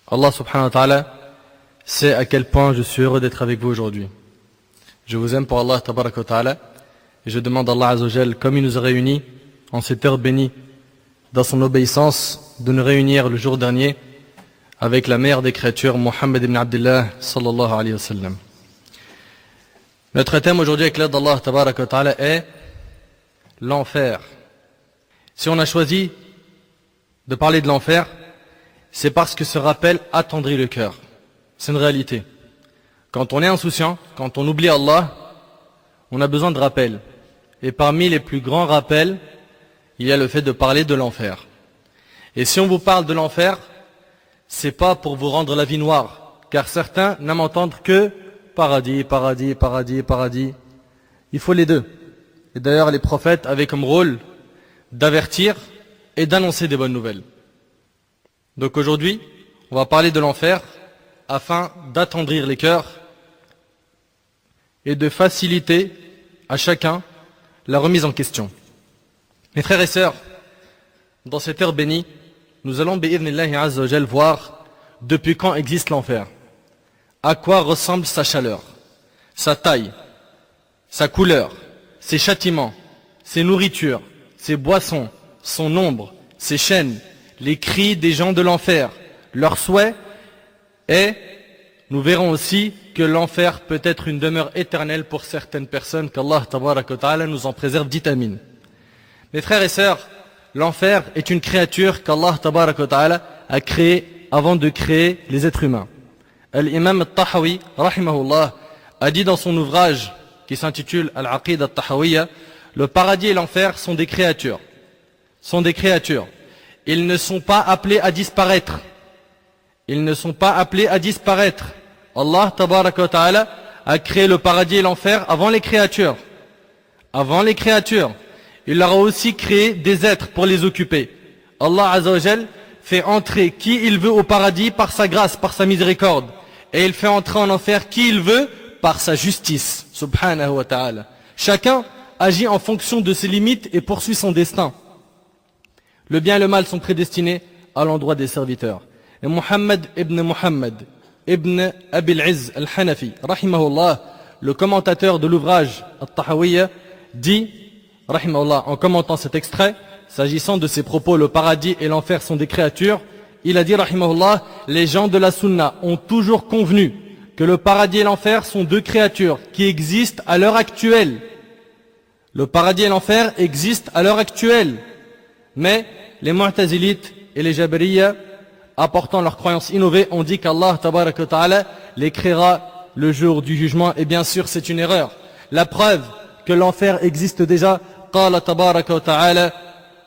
Allah subhanahu wa ta'ala sait à quel point je suis heureux d'être avec vous aujourd'hui. Je vous aime pour Allah tabaraka wa ta'ala et je demande à Allah azza wa jal, comme il nous a réunis en cette heure bénie dans son obéissance, de nous réunir le jour dernier avec la mère des créatures, Muhammad ibn Abdullah sallallahu alayhi wa sallam. Notre thème aujourd'hui avec l'aide d'Allah tabaraka wa ta'ala est l'enfer. Si on a choisi de parler de l'enfer, c'est parce que ce rappel attendrit le cœur. C'est une réalité. Quand on est insouciant, quand on oublie Allah, on a besoin de rappels. Et parmi les plus grands rappels, il y a le fait de parler de l'enfer. Et si on vous parle de l'enfer, c'est pas pour vous rendre la vie noire, car certains n'aiment entendre que paradis, paradis, paradis, paradis. Il faut les deux. Et d'ailleurs, les prophètes avaient comme rôle d'avertir et d'annoncer des bonnes nouvelles. Donc aujourd'hui, on va parler de l'enfer afin d'attendrir les cœurs et de faciliter à chacun la remise en question. Mes frères et sœurs, dans cette heure bénie, nous allons bi'idhnillahi azza wa jal voir depuis quand existe l'enfer, à quoi ressemble sa chaleur, sa taille, sa couleur, ses châtiments, ses nourritures, ses boissons, son nombre, ses chaînes, les cris des gens de l'enfer, leurs souhaits, et nous verrons aussi que l'enfer peut être une demeure éternelle pour certaines personnes, qu'Allah tabaraka wa ta'ala nous en préserve, dit amin. Mes frères et sœurs, l'enfer est une créature qu'Allah tabaraka wa ta'ala a créée avant de créer les êtres humains. L'imam al-Tahawi, rahimahullah, a dit dans son ouvrage qui s'intitule Al-Aqid al-Tahawiyya, le paradis et l'enfer sont des créatures. Sont des créatures. Ils ne sont pas appelés à disparaître. Ils ne sont pas appelés à disparaître. Allah tabaraka wa ta'ala a créé le paradis et l'enfer avant les créatures. Avant les créatures. Il leur a aussi créé des êtres pour les occuper. Allah azza wa jal fait entrer qui il veut au paradis par sa grâce, par sa miséricorde. Et il fait entrer en enfer qui il veut par sa justice. Subhanahu wa ta'ala. Chacun agit en fonction de ses limites et poursuit son destin. Le bien et le mal sont prédestinés à l'endroit des serviteurs. Et Muhammad ibn Abil Izz al-Hanafi, rahimahullah, le commentateur de l'ouvrage Al-Tahawiyya, dit, rahimahullah, en commentant cet extrait, s'agissant de ses propos, le paradis et l'enfer sont des créatures, il a dit, rahimahullah, les gens de la sunna ont toujours convenu que le paradis et l'enfer sont deux créatures qui existent à l'heure actuelle. Le paradis et l'enfer existent à l'heure actuelle. Mais les Mu'tazilites et les Jabariyya, apportant leurs croyances innovées, ont dit qu'Allah tabaraka wa ta'ala les créera le jour du jugement. Et bien sûr, c'est une erreur. La preuve que l'enfer existe déjà, qala tabaraka wa ta'ala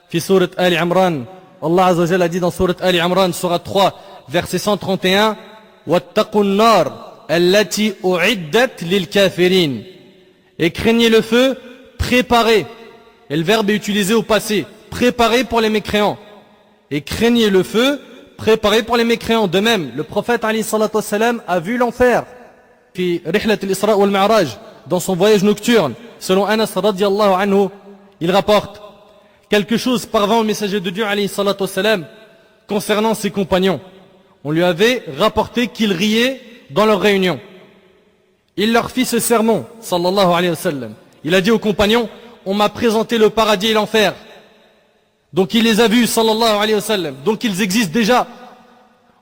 fi surat Ali Imran. Allah azza wa jalla a dit dans surat Ali Imran, surat 3, verset 131, wattaqun nar allati u'iddat lil kafirin. Et craignez le feu, préparez. Et le verbe est utilisé au passé. Préparez pour les mécréants. Et craignez le feu, préparez pour les mécréants. De même, le prophète alayhi salatu wassalam a vu l'enfer. Fi rihlat al-Isra wal Mi'raj, dans son voyage nocturne. Selon Anas radiyallahu anhu, il rapporte quelque chose parvint au messager de Dieu alayhi salatu wassalam concernant ses compagnons. On lui avait rapporté qu'ils riaient dans leur réunion. Il leur fit ce sermon, sallallahu alayhi wa sallam. Il a dit aux compagnons, on m'a présenté le paradis et l'enfer. Donc il les a vus, sallallahu alayhi wa sallam. Donc ils existent déjà.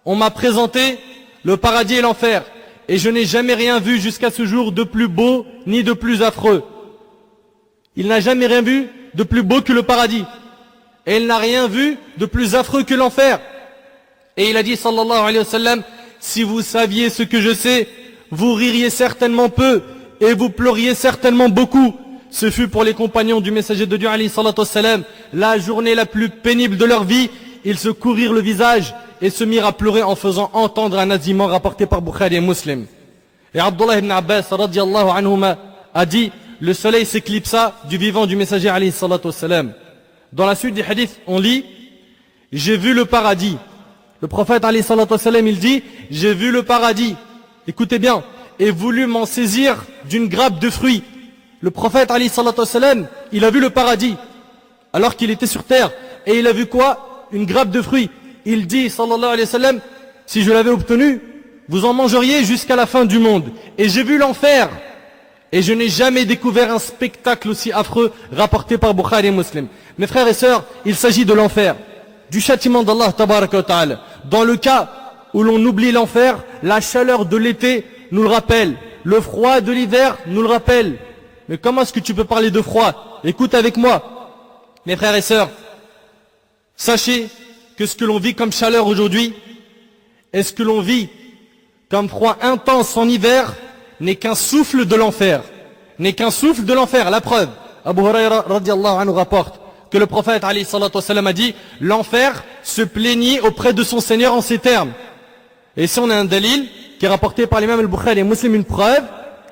On m'a présenté le paradis et l'enfer. Et je n'ai jamais rien vu jusqu'à ce jour de plus beau ni de plus affreux. Il n'a jamais rien vu de plus beau que le paradis. Et il n'a rien vu de plus affreux que l'enfer. Et il a dit, sallallahu alayhi wa sallam, si vous saviez ce que je sais, vous ririez certainement peu et vous pleuriez certainement beaucoup. Ce fut pour les compagnons du messager de Dieu alayhi salatu wassalam la journée la plus pénible de leur vie. Ils se courrirent le visage et se mirent à pleurer en faisant entendre un azimant rapporté par Bukhari et Muslim. Et Abdullah ibn Abbas radiyallahu anhuma a dit, le soleil s'éclipsa du vivant du messager alayhi salatu wassalam. Dans la suite du hadith, on lit, j'ai vu le paradis. Le prophète alayhi salatu wassalam, il dit, j'ai vu le paradis. Écoutez bien, et voulu m'en saisir d'une grappe de fruits. Le prophète alayhi salatu wassalam, il a vu le paradis alors qu'il était sur terre. Et il a vu quoi? Une grappe de fruits. Il dit sallallahu alayhi wa sallam, si je l'avais obtenu, vous en mangeriez jusqu'à la fin du monde. Et j'ai vu l'enfer. Et je n'ai jamais découvert un spectacle aussi affreux rapporté par Bukhari et Muslim. Mes frères et sœurs, il s'agit de l'enfer, du châtiment d'Allah tabaraka wa ta'ala. Dans le cas où l'on oublie l'enfer, la chaleur de l'été nous le rappelle, le froid de l'hiver nous le rappelle. Mais comment est-ce que tu peux parler de froid? Écoute avec moi, mes frères et sœurs, sachez que ce que l'on vit comme chaleur aujourd'hui, et ce que l'on vit comme froid intense en hiver, n'est qu'un souffle de l'enfer. N'est qu'un souffle de l'enfer. La preuve, Abu Huraira radiallahu anhu rapporte que le prophète alayhi salatu wassalam a dit: l'enfer se plaignit auprès de son Seigneur en ces termes. Et ici on a un dalil qui est rapporté par l'imam al-Bukhari et Muslim, une preuve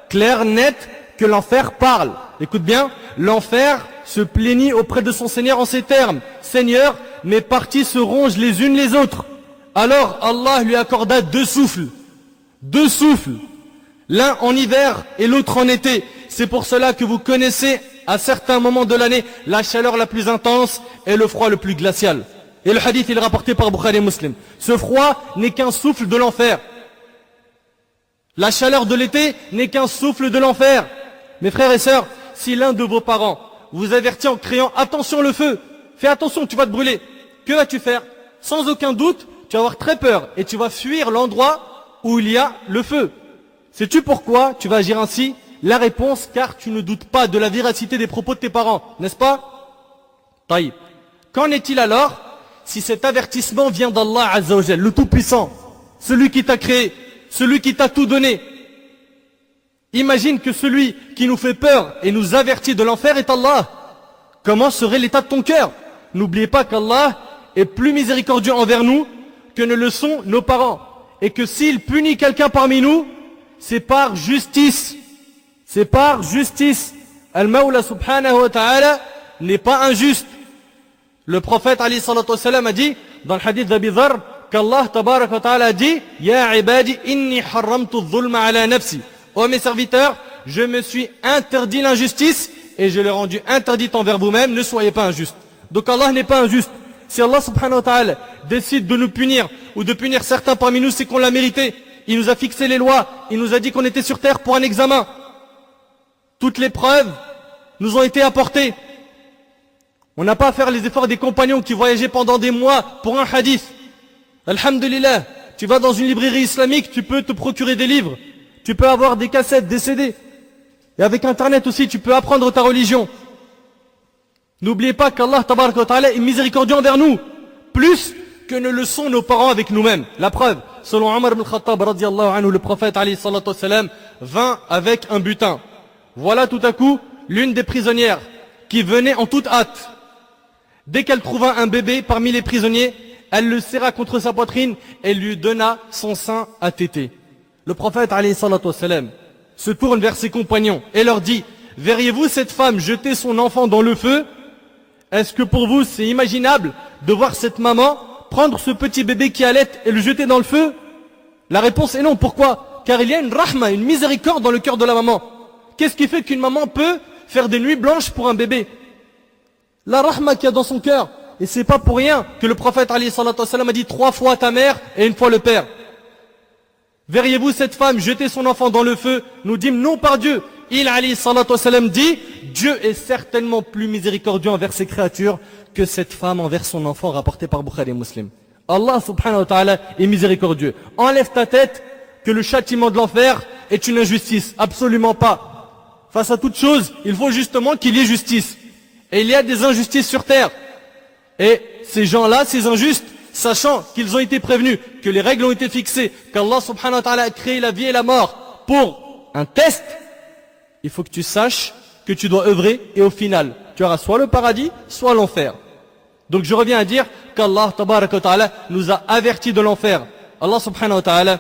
claire, nette, que l'enfer parle. Écoute bien, l'enfer se plaignit auprès de son Seigneur en ces termes: Seigneur, mes parties se rongent les unes les autres. Alors Allah lui accorda deux souffles, l'un en hiver et l'autre en été. C'est pour cela que vous connaissez à certains moments de l'année la chaleur la plus intense et le froid le plus glacial. Et le hadith il est rapporté par Bukhari et Muslim. Ce froid n'est qu'un souffle de l'enfer. La chaleur de l'été n'est qu'un souffle de l'enfer. Mes frères et sœurs, si l'un de vos parents vous avertit en criant « Attention le feu, fais attention, tu vas te brûler », que vas-tu faire? Sans aucun doute, tu vas avoir très peur et tu vas fuir l'endroit où il y a le feu. Sais-tu pourquoi tu vas agir ainsi? La réponse, car tu ne doutes pas de la véracité des propos de tes parents, n'est-ce pas? Taïb. Qu'en est-il alors si cet avertissement vient d'Allah Azza wa Jal, le Tout-Puissant, celui qui t'a créé, celui qui t'a tout donné? Imagine que celui qui nous fait peur et nous avertit de l'enfer est Allah. Comment serait l'état de ton cœur? N'oubliez pas qu'Allah est plus miséricordieux envers nous que ne le sont nos parents. Et que s'il punit quelqu'un parmi nous, c'est par justice. C'est par justice. Al-Mawla subhanahu wa ta'ala n'est pas injuste. Le prophète alayhi salatu wa salam a dit dans le hadith d'Abi Dharr qu'Allah tabarak wa ta'ala a dit: Ya ibadi inni harramtu dhulma ala nafsi. Ô mes serviteurs, je me suis interdit l'injustice et je l'ai rendu interdite envers vous-même, ne soyez pas injustes. Donc Allah n'est pas injuste. Si Allah subhanahu wa ta'ala décide de nous punir ou de punir certains parmi nous, c'est qu'on l'a mérité. Il nous a fixé les lois, il nous a dit qu'on était sur terre pour un examen. Toutes les preuves nous ont été apportées. On n'a pas à faire les efforts des compagnons qui voyageaient pendant des mois pour un hadith. Alhamdulillah, tu vas dans une librairie islamique, tu peux te procurer des livres, tu peux avoir des cassettes, des CD. Et avec internet aussi, tu peux apprendre ta religion. N'oubliez pas qu'Allah tabaraka wa ta'ala est miséricordieux envers nous, plus que ne le sont nos parents avec nous-mêmes. La preuve, selon Omar ibn Khattab radiallahu anhu, le prophète alayhi salatu wassalam vint avec un butin. Voilà tout à coup l'une des prisonnières qui venait en toute hâte. Dès qu'elle trouva un bébé parmi les prisonniers, elle le serra contre sa poitrine et lui donna son sein à téter. Le prophète alayhi salatu wassalam se tourne vers ses compagnons et leur dit: verriez-vous cette femme jeter son enfant dans le feu? Est-ce que pour vous c'est imaginable de voir cette maman prendre ce petit bébé qui allait et le jeter dans le feu? La réponse est non. Pourquoi? Car il y a une rahma, une miséricorde dans le cœur de la maman. Qu'est-ce qui fait qu'une maman peut faire des nuits blanches pour un bébé? La rahma qu'il y a dans son cœur. Et c'est pas pour rien que le prophète alayhi salatu wassalam a dit 3 fois ta mère et 1 fois le père. Verriez-vous cette femme jeter son enfant dans le feu? Nous dîmes non par Dieu. Il alayhi salatu wassalam dit: Dieu est certainement plus miséricordieux envers ses créatures que cette femme envers son enfant, rapporté par Bukhari et Muslim. Allah subhanahu wa ta'ala est miséricordieux. Enlève ta tête que le châtiment de l'enfer est une injustice. Absolument pas. Face à toute chose, il faut justement qu'il y ait justice. Et il y a des injustices sur terre. Et ces gens-là, ces injustes, sachant qu'ils ont été prévenus, que les règles ont été fixées, qu'Allah subhanahu wa ta'ala a créé la vie et la mort pour un test, il faut que tu saches que tu dois œuvrer et au final, tu auras soit le paradis, soit l'enfer. Donc je reviens à dire qu'Allah tabaraka wa ta'ala nous a avertis de l'enfer. Allah subhanahu wa ta'ala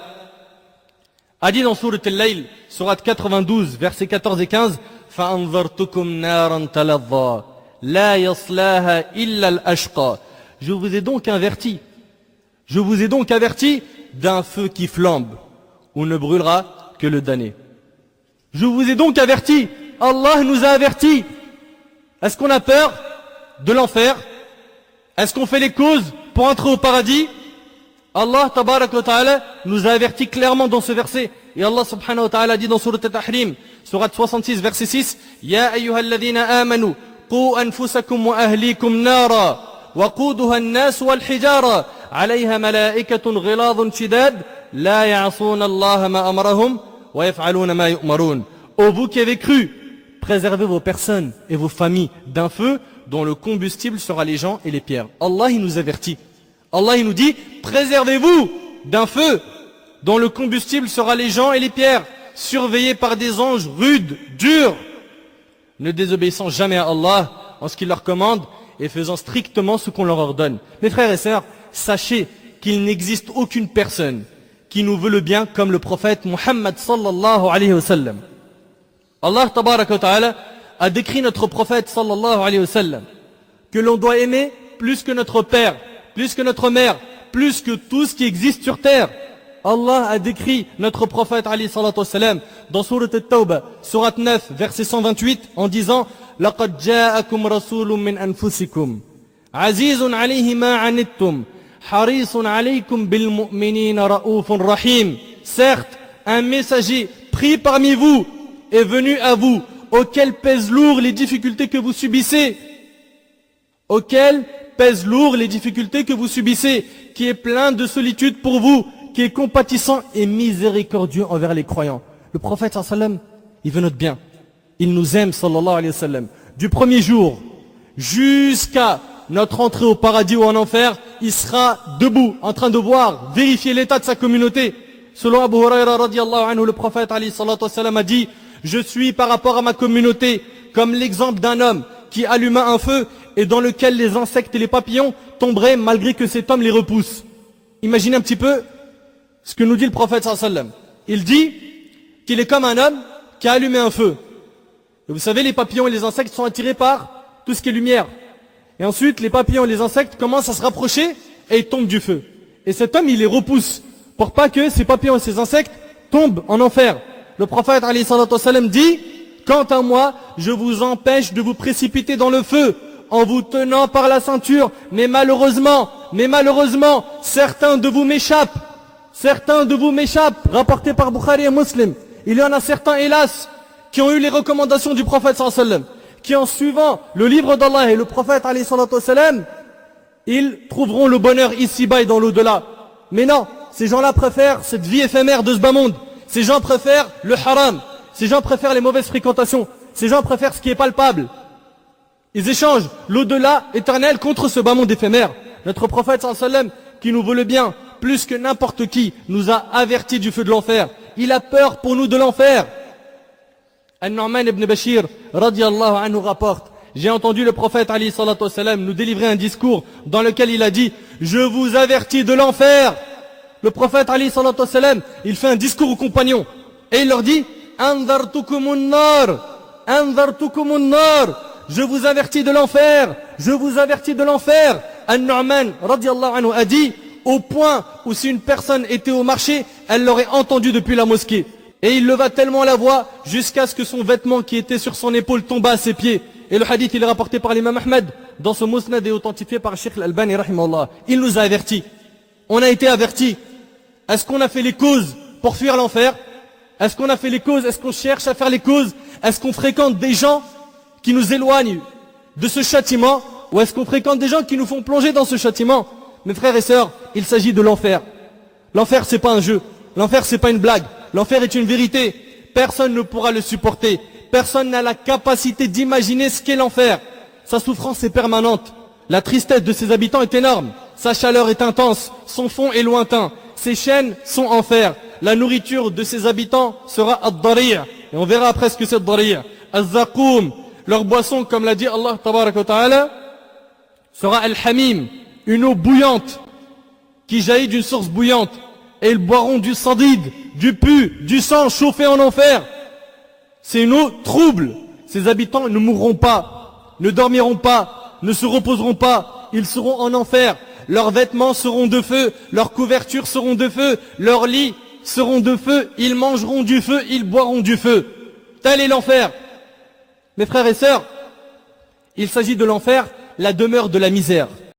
a dit dans Sourate Al-Layl, Sourate 92, versets 14 et 15, فَأَنْظَرْتُكُمْ نَارًا تَلَظَّى لَا يَصْلَاهَا إِلَّا الْأَشْقَى. Je vous ai donc averti d'un feu qui flambe, où ne brûlera que le damné. Je vous ai donc averti, Allah nous a avertis. Est-ce qu'on a peur de l'enfer? Est-ce qu'on fait les causes pour entrer au paradis? Allah tabarak wa ta'ala nous a averti clairement dans ce verset. Et Allah subhanahu wa ta'ala dit dans Surat At-Tahrim, Surat 66, verset 6, Ya ayyuhalladhina amanu, qu anfusakum wa ahlikum nara, wa quduha an-nas wal hijara, alayha malaikatun ghiladun shidad, la ya'asuna Allah ma amarahum, wa yaf'aluna ma yu'marun. Ô vous qui avez cru, préservez vos personnes et vos familles d'un feu dont le combustible sera les gens et les pierres. Allah il nous avertit. Allah il nous dit, préservez-vous d'un feu dont le combustible sera les gens et les pierres, surveillés par des anges rudes, durs, ne désobéissant jamais à Allah en ce qu'il leur commande et faisant strictement ce qu'on leur ordonne. Mes frères et sœurs, sachez qu'il n'existe aucune personne qui nous veut le bien comme le prophète Muhammad sallallahu alayhi wa sallam. Allah tabaraka wa ta'ala a décrit notre prophète sallallahu alayhi wa sallam que l'on doit aimer plus que notre père, plus que notre mère, plus que tout ce qui existe sur terre. Allah a décrit notre prophète alayhi salatu wa sallam dans Surat At-Tawbah, Surat 9, verset 128, en disant لَقَدْ جَاءَكُمْ رَسُولٌ مِّنْ أَنفُسِكُمْ عَزِيزٌ عَلَيْهِ مَا عَنِتُّمْ حَرِيصٌ عَلَيْكُمْ بِالْمُؤْمِنِينَ رَءُوفٌ رَحِيمٌ. Certes, un messager pris parmi vous est venu à vous, auquel pèsent lourd les difficultés que vous subissez, auquel pèsent lourd les difficultés que vous subissez, qui est plein de solitude pour vous, qui est compatissant et miséricordieux envers les croyants. Le prophète sallallahu alayhi wa sallam, il veut notre bien. Il nous aime sallallahu alayhi wa sallam. Du premier jour jusqu'à notre entrée au paradis ou en enfer, il sera debout, en train de voir, vérifier l'état de sa communauté. Selon Abu Huraira radiyallahu anhu, le prophète alayhi salatu wa sallam a dit, je suis par rapport à ma communauté comme l'exemple d'un homme qui alluma un feu et dans lequel les insectes et les papillons tomberaient malgré que cet homme les repousse. Imaginez un petit peu ce que nous dit le prophète sallallahu alayhi wa sallam. Il dit qu'il est comme un homme qui a allumé un feu. Et vous savez, les papillons et les insectes sont attirés par tout ce qui est lumière. Et ensuite, les papillons et les insectes commencent à se rapprocher et ils tombent du feu. Et cet homme, il les repousse pour pas que ces papillons et ces insectes tombent en enfer. Le prophète alayhi salatu wa sallam dit, quant à moi, je vous empêche de vous précipiter dans le feu en vous tenant par la ceinture. Mais malheureusement, certains de vous m'échappent. Certains de vous m'échappent, rapporté par Bukhari et Muslim. Il y en a certains, hélas, qui ont eu les recommandations du prophète sallallahu alayhi wa sallam, qui en suivant le livre d'Allah et le prophète alayhi salatu wa sallam, ils trouveront le bonheur ici-bas et dans l'au-delà. Mais non, ces gens-là préfèrent cette vie éphémère de ce bas monde. Ces gens préfèrent le haram. Ces gens préfèrent les mauvaises fréquentations. Ces gens préfèrent ce qui est palpable. Ils échangent l'au-delà éternel contre ce bas monde éphémère. Notre prophète sallallahu alayhi wa sallam, qui nous veut le bien, plus que n'importe qui, nous a avertis du feu de l'enfer. Il a peur pour nous de l'enfer. An-Nu'man ibn Bashir, radiyallahu anhu, rapporte, j'ai entendu le prophète alayhi salatu wa sallam nous délivrer un discours dans lequel il a dit, je vous avertis de l'enfer. Le prophète alayhi salatu wa sallam, il fait un discours aux compagnons et il leur dit, Anzartukumun nar, je vous avertis de l'enfer, je vous avertis de l'enfer. An-Nu'man radiyallahu anhu a dit, au point où si une personne était au marché, elle l'aurait entendu depuis la mosquée. Et il leva tellement la voix jusqu'à ce que son vêtement qui était sur son épaule tomba à ses pieds. Et le hadith il est rapporté par l'imam Ahmed dans ce musnad et authentifié par Sheikh Al-Albani rahimahullah. Il nous a avertis. On a été avertis. Est-ce qu'on a fait les causes pour fuir l'enfer? Est-ce qu'on a fait les causes? Est-ce qu'on cherche à faire les causes? Est-ce qu'on fréquente des gens qui nous éloignent de ce châtiment? Ou est-ce qu'on fréquente des gens qui nous font plonger dans ce châtiment? Mes frères et sœurs, il s'agit de l'enfer. L'enfer c'est pas un jeu. L'enfer c'est pas une blague. L'enfer est une vérité. Personne ne pourra le supporter. Personne n'a la capacité d'imaginer ce qu'est l'enfer. Sa souffrance est permanente. La tristesse de ses habitants est énorme. Sa chaleur est intense. Son fond est lointain. Ses chaînes sont en fer. La nourriture de ses habitants sera ad-dari'. Et on verra après ce que c'est ad-dari'. Az-zaqoum. Leur boisson, comme l'a dit Allah tabaraka wa ta'ala, sera al-hamim. Une eau bouillante qui jaillit d'une source bouillante. Et ils boiront du sandide, du pu, du sang chauffé en enfer. C'est une eau trouble. Ses habitants ne mourront pas, ne dormiront pas, ne se reposeront pas. Ils seront en enfer. Leurs vêtements seront de feu, leurs couvertures seront de feu, leurs lits seront de feu, ils mangeront du feu, ils boiront du feu. Tel est l'enfer. Mes frères et sœurs, il s'agit de l'enfer, la demeure de la misère.